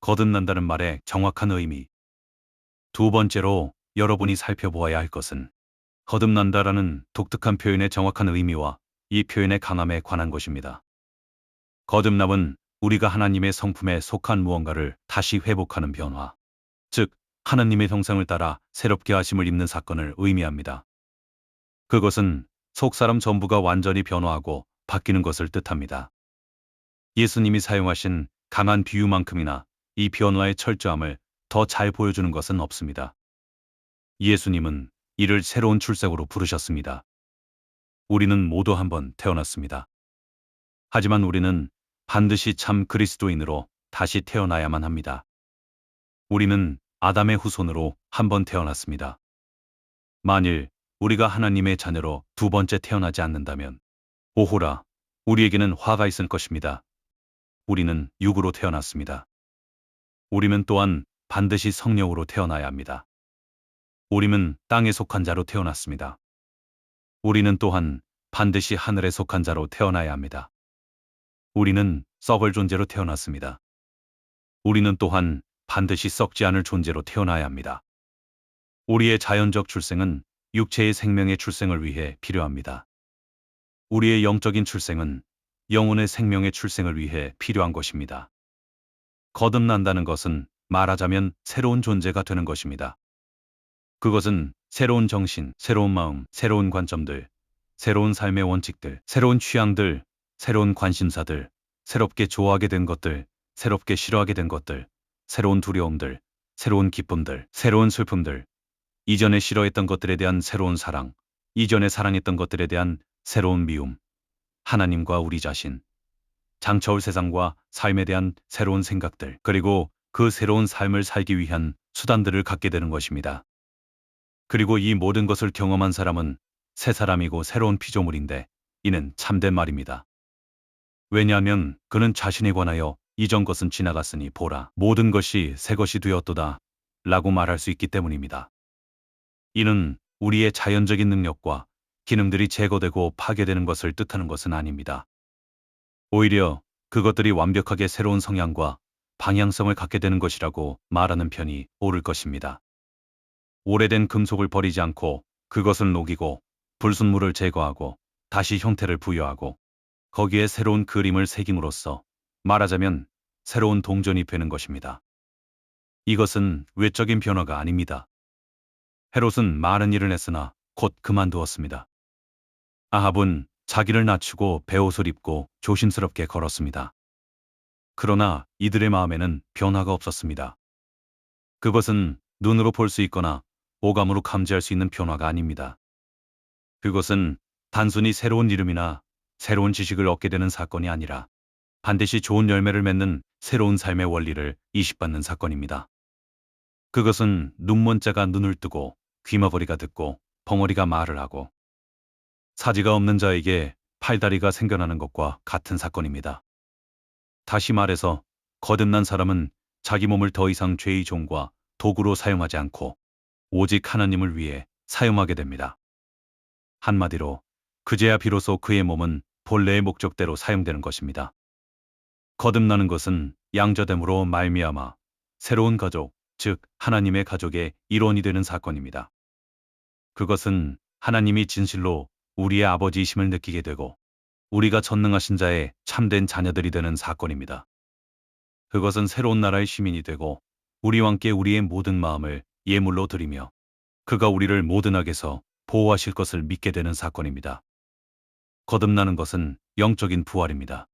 거듭난다는 말의 정확한 의미. 두 번째로 여러분이 살펴보아야 할 것은 거듭난다라는 독특한 표현의 정확한 의미와 이 표현의 강함에 관한 것입니다. 거듭남은 우리가 하나님의 성품에 속한 무언가를 다시 회복하는 변화, 즉 하나님의 형상을 따라 새롭게 하심을 입는 사건을 의미합니다. 그것은 속사람 전부가 완전히 변화하고 바뀌는 것을 뜻합니다. 예수님이 사용하신 강한 비유만큼이나 이 변화의 철저함을 더 잘 보여주는 것은 없습니다. 예수님은 이를 새로운 출생으로 부르셨습니다. 우리는 모두 한번 태어났습니다. 하지만 우리는 반드시 참 그리스도인으로 다시 태어나야만 합니다. 우리는 아담의 후손으로 한번 태어났습니다. 만일 우리가 하나님의 자녀로 두 번째 태어나지 않는다면 오호라, 우리에게는 화가 있을 것입니다. 우리는 육으로 태어났습니다. 우리는 또한 반드시 성령으로 태어나야 합니다. 우리는 땅에 속한 자로 태어났습니다. 우리는 또한 반드시 하늘에 속한 자로 태어나야 합니다. 우리는 썩을 존재로 태어났습니다. 우리는 또한 반드시 썩지 않을 존재로 태어나야 합니다. 우리의 자연적 출생은 육체의 생명의 출생을 위해 필요합니다. 우리의 영적인 출생은 영혼의 생명의 출생을 위해 필요한 것입니다. 거듭난다는 것은 말하자면 새로운 존재가 되는 것입니다. 그것은 새로운 정신, 새로운 마음, 새로운 관점들, 새로운 삶의 원칙들, 새로운 취향들, 새로운 관심사들, 새롭게 좋아하게 된 것들, 새롭게 싫어하게 된 것들, 새로운 두려움들, 새로운 기쁨들, 새로운 슬픔들, 이전에 싫어했던 것들에 대한 새로운 사랑, 이전에 사랑했던 것들에 대한 새로운 미움, 하나님과 우리 자신, 장차올 세상과 삶에 대한 새로운 생각들, 그리고 그 새로운 삶을 살기 위한 수단들을 갖게 되는 것입니다. 그리고 이 모든 것을 경험한 사람은 새 사람이고 새로운 피조물인데 이는 참된 말입니다. 왜냐하면 그는 자신에 관하여 이전 것은 지나갔으니 보라, 모든 것이 새 것이 되었도다 라고 말할 수 있기 때문입니다. 이는 우리의 자연적인 능력과 기능들이 제거되고 파괴되는 것을 뜻하는 것은 아닙니다. 오히려 그것들이 완벽하게 새로운 성향과 방향성을 갖게 되는 것이라고 말하는 편이 옳을 것입니다. 오래된 금속을 버리지 않고 그것을 녹이고 불순물을 제거하고 다시 형태를 부여하고 거기에 새로운 그림을 새김으로써 말하자면 새로운 동전이 되는 것입니다. 이것은 외적인 변화가 아닙니다. 헤롯은 많은 일을 했으나 곧 그만두었습니다. 아합은 자기를 낮추고 베옷을 입고 조심스럽게 걸었습니다. 그러나 이들의 마음에는 변화가 없었습니다. 그것은 눈으로 볼 수 있거나 오감으로 감지할 수 있는 변화가 아닙니다. 그것은 단순히 새로운 이름이나 새로운 지식을 얻게 되는 사건이 아니라 반드시 좋은 열매를 맺는 새로운 삶의 원리를 이식받는 사건입니다. 그것은 눈먼 자가 눈을 뜨고 귀머거리가 듣고 벙어리가 말을 하고 사지가 없는 자에게 팔다리가 생겨나는 것과 같은 사건입니다. 다시 말해서 거듭난 사람은 자기 몸을 더 이상 죄의 종과 도구로 사용하지 않고 오직 하나님을 위해 사용하게 됩니다. 한마디로 그제야 비로소 그의 몸은 본래의 목적대로 사용되는 것입니다. 거듭나는 것은 양자됨으로 말미암아 새로운 가족, 즉 하나님의 가족의 일원이 되는 사건입니다. 그것은 하나님이 진실로 우리의 아버지이심을 느끼게 되고 우리가 전능하신 자의 참된 자녀들이 되는 사건입니다. 그것은 새로운 나라의 시민이 되고 우리와 함께 우리의 모든 마음을 예물로 드리며 그가 우리를 모든 악에서 보호하실 것을 믿게 되는 사건입니다. 거듭나는 것은 영적인 부활입니다.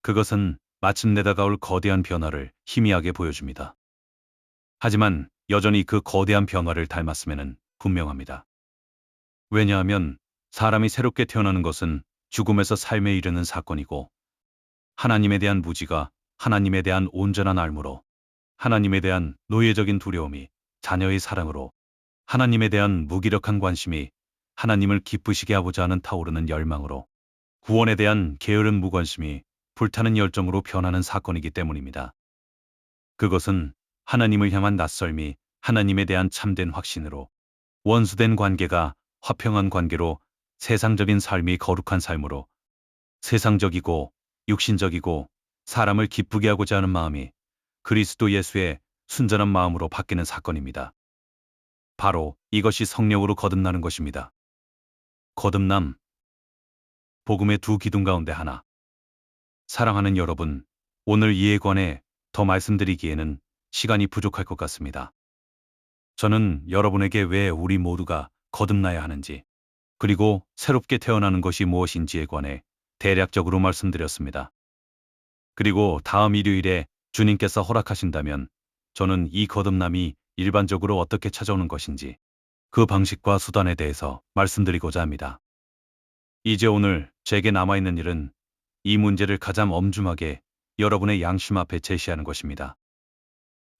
그것은 마침내 다가올 거대한 변화를 희미하게 보여줍니다. 하지만 여전히 그 거대한 변화를 닮았음에는 분명합니다. 왜냐하면 사람이 새롭게 태어나는 것은 죽음에서 삶에 이르는 사건이고 하나님에 대한 무지가 하나님에 대한 온전한 알무로 하나님에 대한 노예적인 두려움이 자녀의 사랑으로 하나님에 대한 무기력한 관심이 하나님을 기쁘시게 하고자 하는 타오르는 열망으로 구원에 대한 게으른 무관심이 불타는 열정으로 변하는 사건이기 때문입니다. 그것은 하나님을 향한 낯설미, 하나님에 대한 참된 확신으로 원수된 관계가 화평한 관계로 세상적인 삶이 거룩한 삶으로 세상적이고 육신적이고 사람을 기쁘게 하고자 하는 마음이 그리스도 예수의 순전한 마음으로 바뀌는 사건입니다. 바로 이것이 성령으로 거듭나는 것입니다. 거듭남, 복음의 두 기둥 가운데 하나. 사랑하는 여러분, 오늘 이에 관해 더 말씀드리기에는 시간이 부족할 것 같습니다. 저는 여러분에게 왜 우리 모두가 거듭나야 하는지, 그리고 새롭게 태어나는 것이 무엇인지에 관해 대략적으로 말씀드렸습니다. 그리고 다음 일요일에 주님께서 허락하신다면 저는 이 거듭남이 일반적으로 어떻게 찾아오는 것인지 그 방식과 수단에 대해서 말씀드리고자 합니다. 이제 오늘 제게 남아있는 일은 이 문제를 가장 엄중하게 여러분의 양심 앞에 제시하는 것입니다.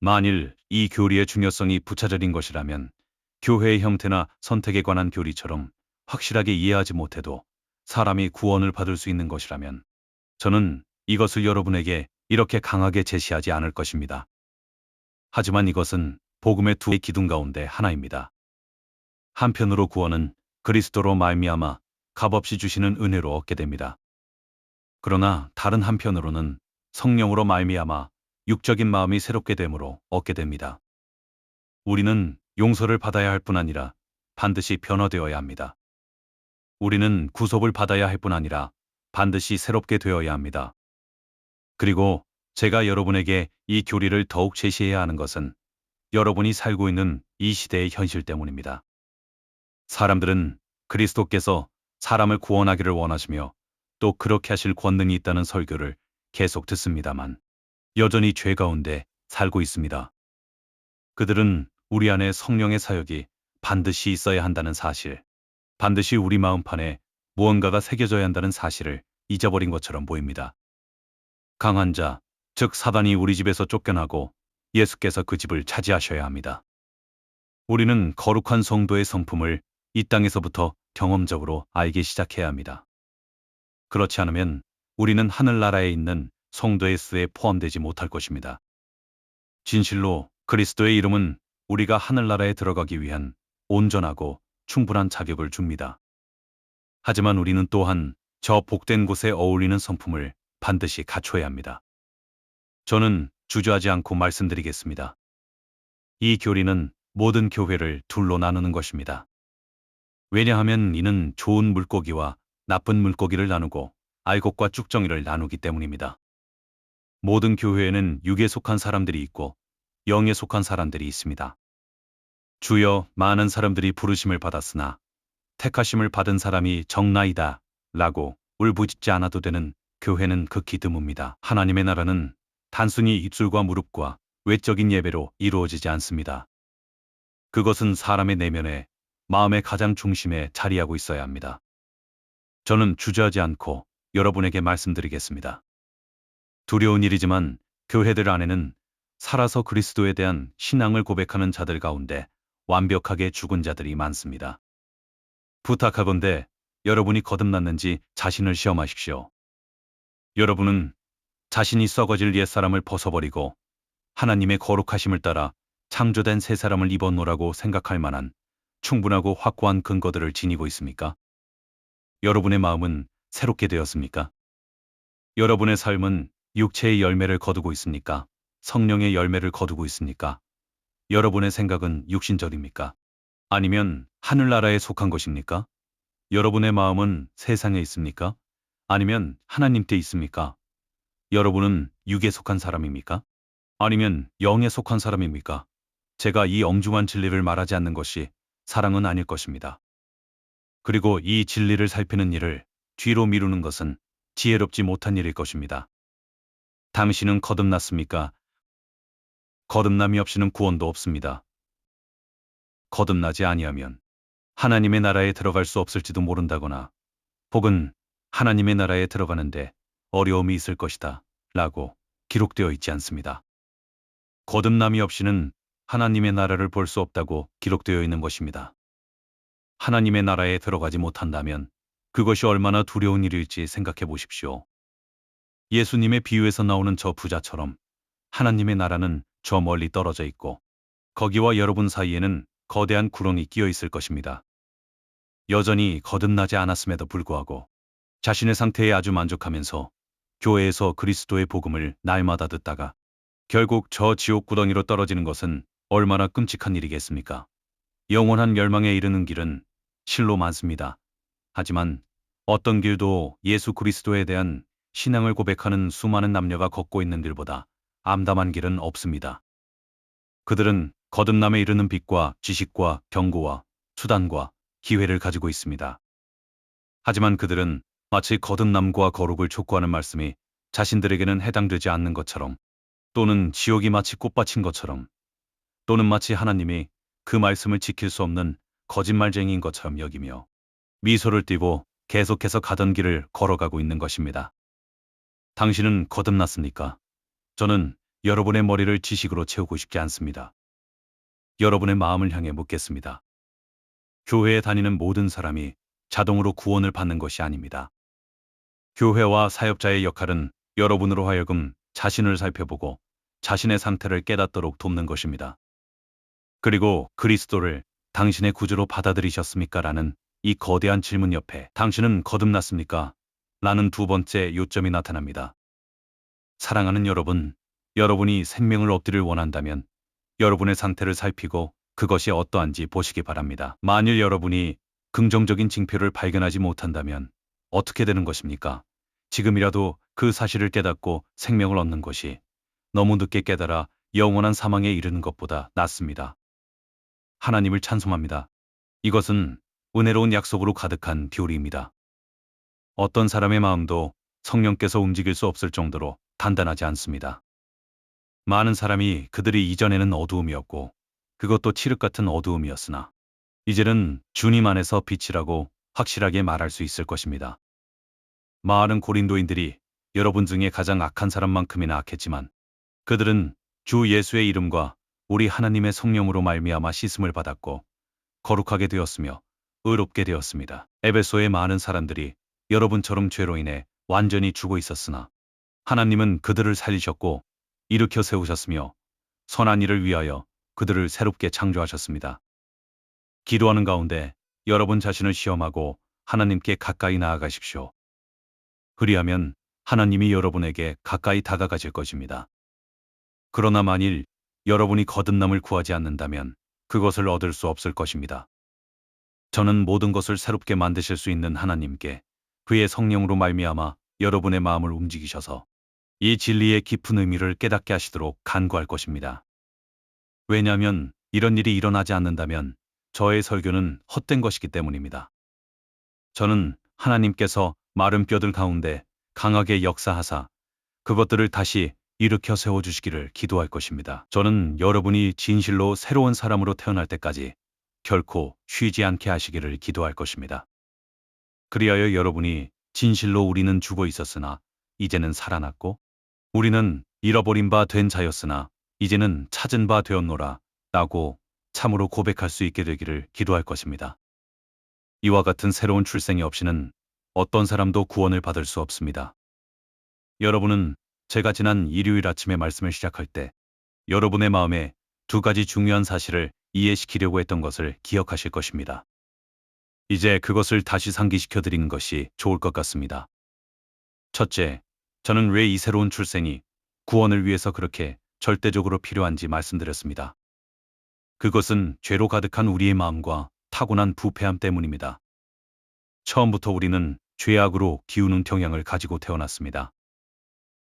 만일 이 교리의 중요성이 부차적인 것이라면 교회의 형태나 선택에 관한 교리처럼 확실하게 이해하지 못해도 사람이 구원을 받을 수 있는 것이라면 저는 이것을 여러분에게 이렇게 강하게 제시하지 않을 것입니다. 하지만 이것은 복음의 두 기둥 가운데 하나입니다. 한편으로 구원은 그리스도로 말미암아 값없이 주시는 은혜로 얻게 됩니다. 그러나 다른 한편으로는 성령으로 말미암아 육적인 마음이 새롭게 됨으로 얻게 됩니다. 우리는 용서를 받아야 할 뿐 아니라 반드시 변화되어야 합니다. 우리는 구속을 받아야 할 뿐 아니라 반드시 새롭게 되어야 합니다. 그리고 제가 여러분에게 이 교리를 더욱 제시해야 하는 것은 여러분이 살고 있는 이 시대의 현실 때문입니다. 사람들은 그리스도께서 사람을 구원하기를 원하시며 또 그렇게 하실 권능이 있다는 설교를 계속 듣습니다만 여전히 죄 가운데 살고 있습니다. 그들은 우리 안에 성령의 사역이 반드시 있어야 한다는 사실, 반드시 우리 마음판에 무언가가 새겨져야 한다는 사실을 잊어버린 것처럼 보입니다. 강한 자, 즉 사단이 우리 집에서 쫓겨나고 예수께서 그 집을 차지하셔야 합니다. 우리는 거룩한 성도의 성품을 이 땅에서부터 경험적으로 알기 시작해야 합니다. 그렇지 않으면 우리는 하늘나라에 있는 성도의 수에 포함되지 못할 것입니다. 진실로 그리스도의 이름은 우리가 하늘나라에 들어가기 위한 온전하고 충분한 자격을 줍니다. 하지만 우리는 또한 저 복된 곳에 어울리는 성품을 반드시 갖춰야 합니다. 저는 주저하지 않고 말씀드리겠습니다. 이 교리는 모든 교회를 둘로 나누는 것입니다. 왜냐하면 이는 좋은 물고기와 나쁜 물고기를 나누고 알곡과 쭉정이를 나누기 때문입니다. 모든 교회에는 육에 속한 사람들이 있고 영에 속한 사람들이 있습니다. 주여, 많은 사람들이 부르심을 받았으나 택하심을 받은 사람이 적나이다 라고 울부짖지 않아도 되는 교회는 극히 드뭅니다. 하나님의 나라는 단순히 입술과 무릎과 외적인 예배로 이루어지지 않습니다. 그것은 사람의 내면에, 마음의 가장 중심에 자리하고 있어야 합니다. 저는 주저하지 않고 여러분에게 말씀드리겠습니다. 두려운 일이지만 교회들 안에는 살아서 그리스도에 대한 신앙을 고백하는 자들 가운데 완벽하게 죽은 자들이 많습니다. 부탁하건대 여러분이 거듭났는지 자신을 시험하십시오. 여러분은 자신이 썩어질 옛사람을 벗어버리고 하나님의 거룩하심을 따라 창조된 새 사람을 입었노라고 생각할 만한 충분하고 확고한 근거들을 지니고 있습니까? 여러분의 마음은 새롭게 되었습니까? 여러분의 삶은 육체의 열매를 거두고 있습니까? 성령의 열매를 거두고 있습니까? 여러분의 생각은 육신적입니까? 아니면 하늘나라에 속한 것입니까? 여러분의 마음은 세상에 있습니까? 아니면 하나님께 있습니까? 여러분은 육에 속한 사람입니까? 아니면 영에 속한 사람입니까? 제가 이 엄중한 진리를 말하지 않는 것이 사랑은 아닐 것입니다. 그리고 이 진리를 살피는 일을 뒤로 미루는 것은 지혜롭지 못한 일일 것입니다. 당신은 거듭났습니까? 거듭남이 없이는 구원도 없습니다. 거듭나지 아니하면 하나님의 나라에 들어갈 수 없을지도 모른다거나 혹은 하나님의 나라에 들어가는데 어려움이 있을 것이다 라고 기록되어 있지 않습니다. 거듭남이 없이는 하나님의 나라를 볼 수 없다고 기록되어 있는 것입니다. 하나님의 나라에 들어가지 못한다면 그것이 얼마나 두려운 일일지 생각해 보십시오. 예수님의 비유에서 나오는 저 부자처럼 하나님의 나라는 저 멀리 떨어져 있고 거기와 여러분 사이에는 거대한 구렁이 끼어 있을 것입니다. 여전히 거듭나지 않았음에도 불구하고 자신의 상태에 아주 만족하면서 교회에서 그리스도의 복음을 날마다 듣다가 결국 저 지옥 구덩이로 떨어지는 것은 얼마나 끔찍한 일이겠습니까? 영원한 멸망에 이르는 길은 실로 많습니다. 하지만 어떤 길도 예수 그리스도에 대한 신앙을 고백하는 수많은 남녀가 걷고 있는 길보다 암담한 길은 없습니다. 그들은 거듭남에 이르는 빛과 지식과 경고와 수단과 기회를 가지고 있습니다. 하지만 그들은 마치 거듭남과 거룩을 촉구하는 말씀이 자신들에게는 해당되지 않는 것처럼, 또는 지옥이 마치 꽃밭인 것처럼, 또는 마치 하나님이 그 말씀을 지킬 수 없는 거짓말쟁이인 것처럼 여기며 미소를 띠고 계속해서 가던 길을 걸어가고 있는 것입니다. 당신은 거듭났습니까? 저는 여러분의 머리를 지식으로 채우고 싶지 않습니다. 여러분의 마음을 향해 묻겠습니다. 교회에 다니는 모든 사람이 자동으로 구원을 받는 것이 아닙니다. 교회와 사역자의 역할은 여러분으로 하여금 자신을 살펴보고 자신의 상태를 깨닫도록 돕는 것입니다. 그리고 그리스도를 당신의 구주로 받아들이셨습니까? 라는 이 거대한 질문 옆에 당신은 거듭났습니까? 라는 두 번째 요점이 나타납니다. 사랑하는 여러분, 여러분이 생명을 얻기를 원한다면 여러분의 상태를 살피고 그것이 어떠한지 보시기 바랍니다. 만일 여러분이 긍정적인 징표를 발견하지 못한다면 어떻게 되는 것입니까? 지금이라도 그 사실을 깨닫고 생명을 얻는 것이 너무 늦게 깨달아 영원한 사망에 이르는 것보다 낫습니다. 하나님을 찬송합니다. 이것은 은혜로운 약속으로 가득한 교리입니다. 어떤 사람의 마음도 성령께서 움직일 수 없을 정도로 단단하지 않습니다. 많은 사람이 그들이 이전에는 어두움이었고 그것도 칠흑 같은 어두움이었으나 이제는 주님 안에서 빛이라고 확실하게 말할 수 있을 것입니다. 많은 고린도인들이 여러분 중에 가장 악한 사람만큼이나 악했지만 그들은 주 예수의 이름과 우리 하나님의 성령으로 말미암아 씻음을 받았고 거룩하게 되었으며 의롭게 되었습니다. 에베소의 많은 사람들이 여러분처럼 죄로 인해 완전히 죽어 있었으나 하나님은 그들을 살리셨고 일으켜 세우셨으며 선한 일을 위하여 그들을 새롭게 창조하셨습니다. 기도하는 가운데 여러분 자신을 시험하고 하나님께 가까이 나아가십시오. 그리하면 하나님이 여러분에게 가까이 다가가실 것입니다. 그러나 만일 여러분이 거듭남을 구하지 않는다면 그것을 얻을 수 없을 것입니다. 저는 모든 것을 새롭게 만드실 수 있는 하나님께 그의 성령으로 말미암아 여러분의 마음을 움직이셔서 이 진리의 깊은 의미를 깨닫게 하시도록 간구할 것입니다. 왜냐하면 이런 일이 일어나지 않는다면 저의 설교는 헛된 것이기 때문입니다. 저는 하나님께서 마른 뼈들 가운데 강하게 역사하사 그것들을 다시 일으켜 세워주시기를 기도할 것입니다. 저는 여러분이 진실로 새로운 사람으로 태어날 때까지 결코 쉬지 않게 하시기를 기도할 것입니다. 그리하여 여러분이 진실로 우리는 죽어 있었으나 이제는 살아났고 우리는 잃어버린 바 된 자였으나 이제는 찾은 바 되었노라 라고 참으로 고백할 수 있게 되기를 기도할 것입니다. 이와 같은 새로운 출생이 없이는 어떤 사람도 구원을 받을 수 없습니다. 여러분은 제가 지난 일요일 아침에 말씀을 시작할 때 여러분의 마음에 두 가지 중요한 사실을 이해시키려고 했던 것을 기억하실 것입니다. 이제 그것을 다시 상기시켜 드리는 것이 좋을 것 같습니다. 첫째, 저는 왜 이 새로운 출생이 구원을 위해서 그렇게 절대적으로 필요한지 말씀드렸습니다. 그것은 죄로 가득한 우리의 마음과 타고난 부패함 때문입니다. 처음부터 우리는 죄악으로 기우는 경향을 가지고 태어났습니다.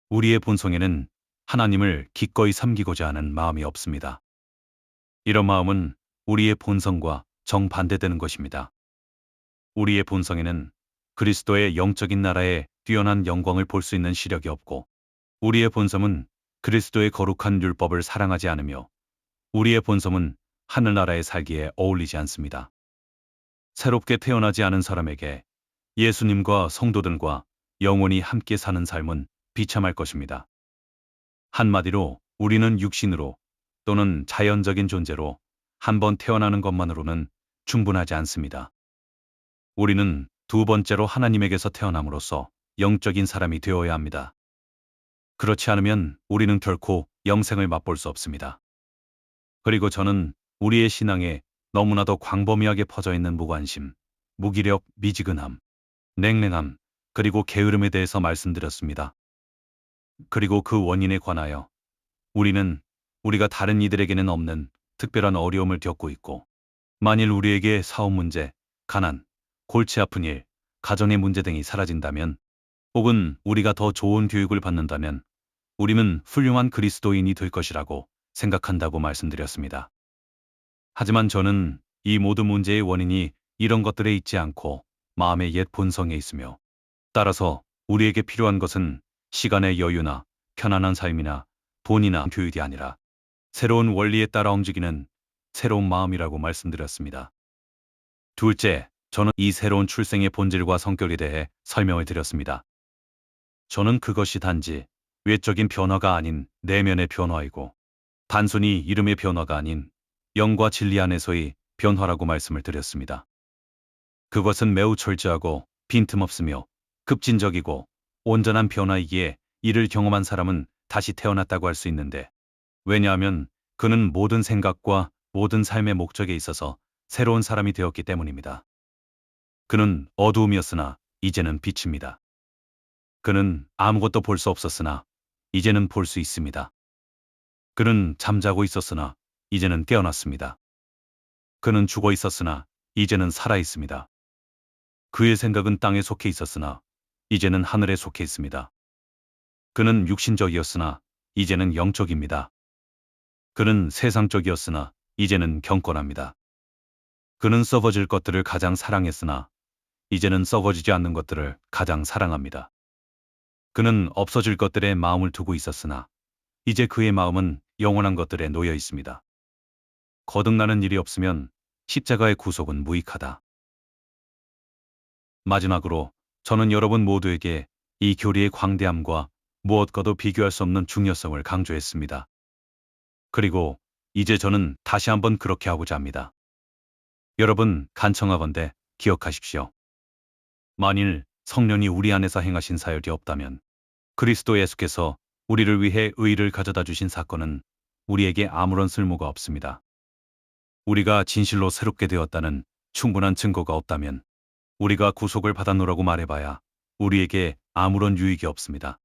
우리의 본성에는 하나님을 기꺼이 섬기고자 하는 마음이 없습니다. 이런 마음은 우리의 본성과 정반대되는 것입니다. 우리의 본성에는 그리스도의 영적인 나라의 뛰어난 영광을 볼 수 있는 시력이 없고 우리의 본성은 그리스도의 거룩한 율법을 사랑하지 않으며 우리의 본성은 하늘나라에 살기에 어울리지 않습니다. 새롭게 태어나지 않은 사람에게 예수님과 성도들과 영원히 함께 사는 삶은 비참할 것입니다. 한마디로 우리는 육신으로 또는 자연적인 존재로 한 번 태어나는 것만으로는 충분하지 않습니다. 우리는 두 번째로 하나님에게서 태어남으로써 영적인 사람이 되어야 합니다. 그렇지 않으면 우리는 결코 영생을 맛볼 수 없습니다. 그리고 저는 우리의 신앙에 너무나도 광범위하게 퍼져 있는 무관심, 무기력, 미지근함, 냉랭함, 그리고 게으름에 대해서 말씀드렸습니다. 그리고 그 원인에 관하여 우리는 우리가 다른 이들에게는 없는 특별한 어려움을 겪고 있고, 만일 우리에게 사업 문제, 가난, 골치 아픈 일, 가정의 문제 등이 사라진다면, 혹은 우리가 더 좋은 교육을 받는다면 우리는 훌륭한 그리스도인이 될 것이라고 생각한다고 말씀드렸습니다. 하지만 저는 이 모든 문제의 원인이 이런 것들에 있지 않고 마음의 옛 본성에 있으며, 따라서 우리에게 필요한 것은 시간의 여유나 편안한 삶이나 돈이나 교육이 아니라 새로운 원리에 따라 움직이는 새로운 마음이라고 말씀드렸습니다. 둘째, 저는 이 새로운 출생의 본질과 성격에 대해 설명을 드렸습니다. 저는 그것이 단지 외적인 변화가 아닌 내면의 변화이고, 단순히 이름의 변화가 아닌 영과 진리 안에서의 변화라고 말씀을 드렸습니다. 그것은 매우 철저하고 빈틈없으며 급진적이고 온전한 변화이기에 이를 경험한 사람은 다시 태어났다고 할 수 있는데, 왜냐하면 그는 모든 생각과 모든 삶의 목적에 있어서 새로운 사람이 되었기 때문입니다. 그는 어두움이었으나 이제는 빛입니다. 그는 아무것도 볼 수 없었으나 이제는 볼 수 있습니다. 그는 잠자고 있었으나 이제는 깨어났습니다. 그는 죽어 있었으나 이제는 살아 있습니다. 그의 생각은 땅에 속해 있었으나 이제는 하늘에 속해 있습니다. 그는 육신적이었으나 이제는 영적입니다. 그는 세상적이었으나 이제는 경건합니다. 그는 썩어질 것들을 가장 사랑했으나 이제는 썩어지지 않는 것들을 가장 사랑합니다. 그는 없어질 것들에 마음을 두고 있었으나 이제 그의 마음은 영원한 것들에 놓여 있습니다. 거듭나는 일이 없으면 십자가의 구속은 무익하다. 마지막으로 저는 여러분 모두에게 이 교리의 광대함과 무엇과도 비교할 수 없는 중요성을 강조했습니다. 그리고 이제 저는 다시 한번 그렇게 하고자 합니다. 여러분, 간청하건대 기억하십시오. 만일 성령이 우리 안에서 행하신 사역이 없다면, 그리스도 예수께서 우리를 위해 의를 가져다 주신 사건은 우리에게 아무런 쓸모가 없습니다. 우리가 진실로 새롭게 되었다는 충분한 증거가 없다면 우리가 구속을 받았노라고 말해봐야 우리에게 아무런 유익이 없습니다.